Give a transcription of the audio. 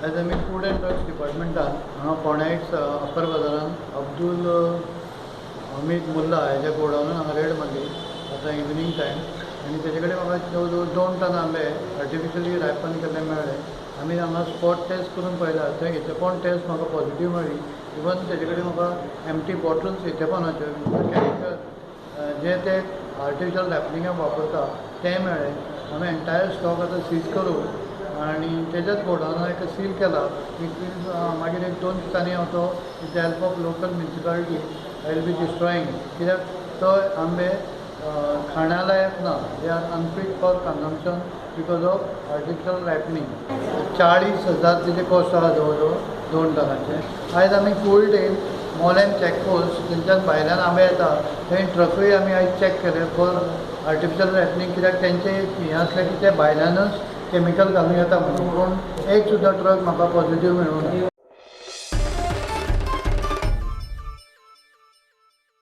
Age आमी food end drugs डिपार्टमेंटान हांगा फोंड्या अप्पर बाजारान अब्दुल अमीद मुल्ला हेज्या गोडावनान हांगा रेड मारली आतां इवनिंग टायम आनी तेजे कडेन म्हाका जवळ जवळ 2 टन आंबे आर्टिफिशली रॅपन केल्ले मेळ्ळे. आमी हांगा स्पॉट टेस्ट करून पळयला, थंय इथेपॉन टेस्ट म्हाका पॉझिटीव मेळ्ळी. इवन तेजे कडेन म्हाका एम्प्टी बॉटल्स इथेपॉनाचे कॅमिकल जे ते आर्टिफिशल रॅपनिंगाक वापरता ते मेळ्ळे. आमी एंटायर स्टॉक आतां सीज करून आनी तेज्याच गोडावनाक एक सील केला. मागीर 2 दिसांनी हांव तो with the help of local municipality I will be destroying, कित्याक तो आंबे खाण्या लायक ना, they are unfit for consumption because of artificial ripening. 40,000 तेजे कॉस्ट आहा जवळ जवळ 2 टनाचे. आयज आमी फूल डे मोलेम चॅकपोस्ट थंयच्यान भायल्यान आंबे येता थंय ट्रकूय आमी आयज चॅक केले फॉर आर्टिफिशल रॅपनिंग, कित्याक तेंचे हें आसलें की ते भायल्यानच केमिकल घालून येता म्हणून. पूण एक सुद्दां ट्रक म्हाका पॉझिटीव मेळूं ना.